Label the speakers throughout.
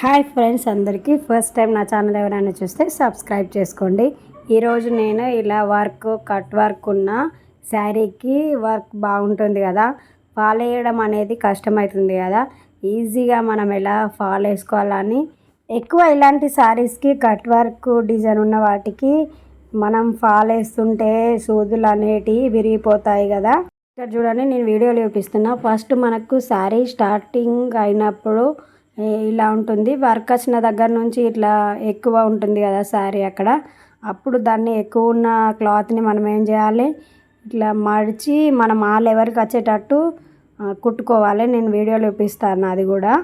Speaker 1: Hi friends, అందరికీ first time నా channel ఎవరైనా చూస్తే సబ్స్క్రైబ్ చేసుకోండి. ఈరోజు నేను ఇలా కట్ వర్క్ ఉన్న శారీకి వర్క్ బాగుంటుంది కదా, ఫాల్ వేయడం అనేది కష్టమవుతుంది కదా, ఈజీగా మనం ఎలా ఫాల్ వేసుకోవాలని ఎక్కువ ఇలాంటి శారీస్కి కట్ వర్క్ డిజైన్ ఉన్న వాటికి మనం ఫాల్ వేస్తుంటే సూదులు అనేటివి విరిగిపోతాయి కదా. ఇక్కడ చూడండి, నేను వీడియోలో చూపిస్తున్నా. ఫస్ట్ మనకు శారీ స్టార్టింగ్ అయినప్పుడు ఇలా ఉంటుంది. వర్క్ వచ్చిన దగ్గర నుంచి ఇట్లా ఎక్కువ ఉంటుంది కదా శారీ అక్కడ. అప్పుడు దాన్ని ఎక్కువ ఉన్న క్లాత్ని మనం ఏం చేయాలి, ఇట్లా మడిచి మనం ఆ లెవెల్కి వచ్చేటట్టు కుట్టుకోవాలి. నేను వీడియోలో చూపిస్తాను. అది కూడా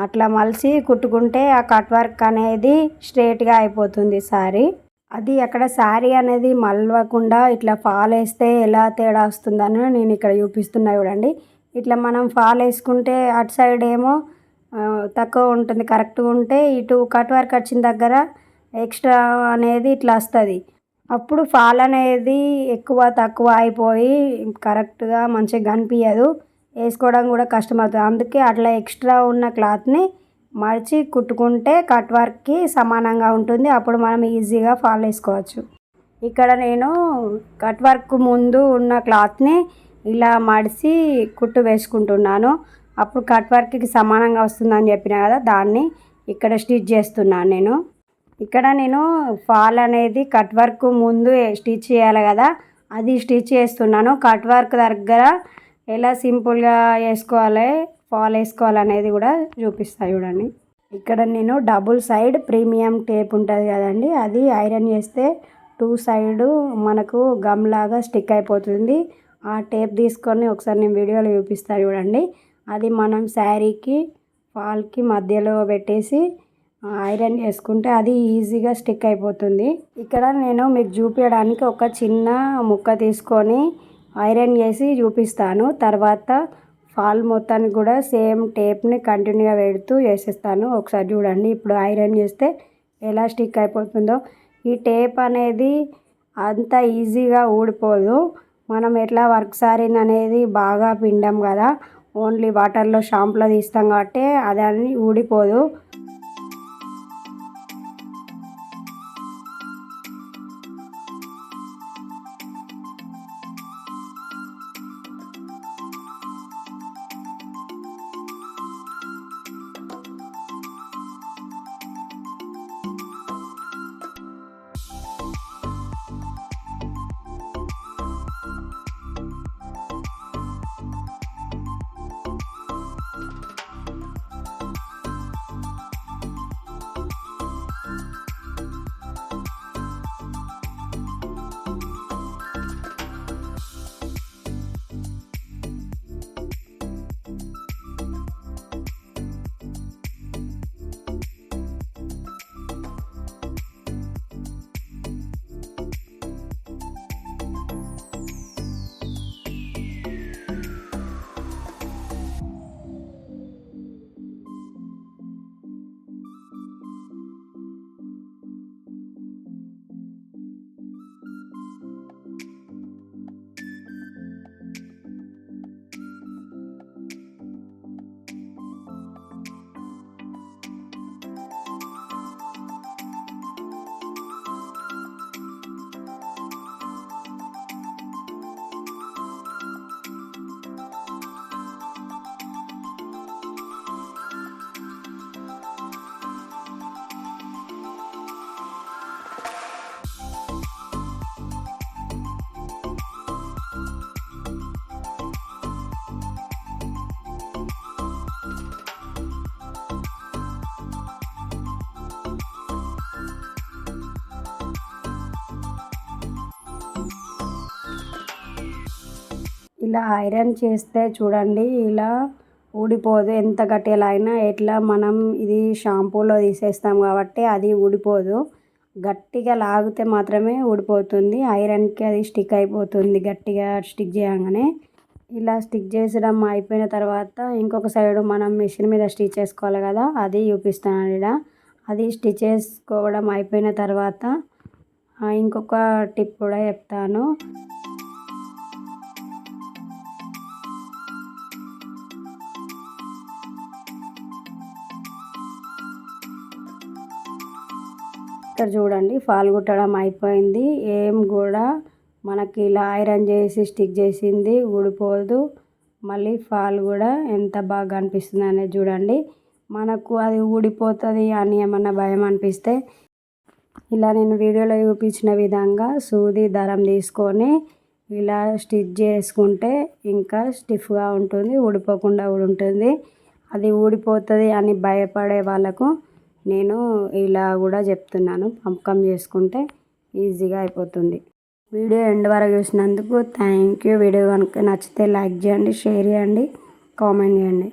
Speaker 1: అట్లా మలిచి కుట్టుకుంటే ఆ కట్ వర్క్ అనేది స్ట్రేట్గా అయిపోతుంది శారీ. అది అక్కడ శారీ అనేది మలవకుండా ఇట్లా ఫాల్ వేస్తే ఎలా తేడా వస్తుందని నేను ఇక్కడ చూపిస్తున్నా. చూడండి, ఇట్లా మనం ఫాల్ వేసుకుంటే అటు సైడ్ ఏమో తక్కువ ఉంటుంది, కరెక్ట్గా ఉంటే ఇటు కట్ వర్క్ వచ్చిన దగ్గర ఎక్స్ట్రా అనేది ఇట్లా వస్తుంది. అప్పుడు ఫాల్ అనేది ఎక్కువ తక్కువ అయిపోయి కరెక్ట్గా మంచిగా కనిపించదు, వేసుకోవడం కూడా కష్టమవుతుంది. అందుకే అట్లా ఎక్స్ట్రా ఉన్న క్లాత్ని మడిచి కుట్టుకుంటే కట్ వర్క్కి సమానంగా ఉంటుంది. అప్పుడు మనం ఈజీగా ఫాల్ వేసుకోవచ్చు. ఇక్కడ నేను కట్ వర్క్ ముందు ఉన్న క్లాత్ని ఇలా మడిచి కుట్టు వేసుకుంటున్నాను. అప్పుడు కట్ వర్క్కి సమానంగా వస్తుందని చెప్పిన కదా, దాన్ని ఇక్కడ స్టిచ్ చేస్తున్నాను నేను. ఇక్కడ నేను ఫాల్ అనేది కట్ వర్క్ ముందు స్టిచ్ చేయాలి కదా, అది స్టిచ్ చేస్తున్నాను. కట్ వర్క్ దగ్గర ఎలా సింపుల్గా వేసుకోవాలి, ఫాల్ వేసుకోవాలనేది కూడా చూపిస్తాను. చూడండి, ఇక్కడ నేను డబుల్ సైడ్ ప్రీమియం టేప్ ఉంటుంది కదండి, అది ఐరన్ చేస్తే 2 సైడ్ మనకు గమ్ లాగా స్టిక్ అయిపోతుంది. ఆ టేప్ తీసుకొని ఒకసారి నేను వీడియోలో చూపిస్తాను. చూడండి, అది మనం శారీకి ఫాల్కి మధ్యలో పెట్టేసి ఐరన్ చేసుకుంటే అది ఈజీగా స్టిక్ అయిపోతుంది. ఇక్కడ నేను మీకు చూపించడానికి ఒక చిన్న ముక్క తీసుకొని ఐరన్ చేసి చూపిస్తాను. తర్వాత ఫాల్ మొత్తానికి కూడా సేమ్ టేప్ని కంటిన్యూగా పెడుతూ చేసేస్తాను. ఒకసారి చూడండి, ఇప్పుడు ఐరన్ చేస్తే ఎలా స్టిక్ అయిపోతుందో. ఈ టేప్ అనేది అంత ఈజీగా ఊడిపోదు. మనం ఎట్లా వర్క్ శారీని అనేది బాగా పిండం కదా, ఓన్లీ వాటర్లో షాంపులో తీస్తాం కాబట్టి అది ఊడిపోదు. ఇలా ఐరన్ చేస్తే చూడండి, ఇలా ఊడిపోదు. ఎంత గట్టిగా అయినా ఎట్లా మనం ఇది షాంపూలో తీసేస్తాం కాబట్టి అది ఊడిపోదు. గట్టిగా లాగితే మాత్రమే ఊడిపోతుంది. ఐరన్కి అది స్టిక్ అయిపోతుంది గట్టిగా స్టిక్ చేయగానే. ఇలా స్టిక్ చేసడం అయిపోయిన తర్వాత ఇంకొక సైడు మనం మిషన్ మీద స్టిచ్ చేసుకోవాలి కదా, అది చూపిస్తాను ఇక్కడ. అది స్టిచ్ చేసుకోవడం అయిపోయిన తర్వాత ఇంకొక టిప్ కూడా చెప్తాను. ఆఫ్టర్ చూడండి ఫాల్ కుట్టడం అయిపోయింది. ఏం కూడా మనకి ఇలా ఐరన్ చేసి స్టిక్ చేసింది ఊడిపోదు. మళ్ళీ ఫాల్ కూడా ఎంత బాగా అనిపిస్తుంది అనేది చూడండి. మనకు అది ఊడిపోతుంది అని ఏమన్నా భయం అనిపిస్తే ఇలా నేను వీడియోలో చూపించిన విధంగా సూది దారం తీసుకొని ఇలా స్టిచ్ చేసుకుంటే ఇంకా స్టిఫ్గా ఉంటుంది, ఊడిపోకుండా కూడా ఉంటుంది. అది ఊడిపోతుంది అని భయపడే వాళ్ళకు నేను ఇలా కూడా చెప్తున్నాను, పంపకం చేసుకుంటే ఈజీగా అయిపోతుంది. వీడియో ఎండ్ వరకు చూసినందుకు థ్యాంక్ యూ. వీడియో కనుక నచ్చితే లైక్ చేయండి, షేర్ చేయండి, కామెంట్ చేయండి.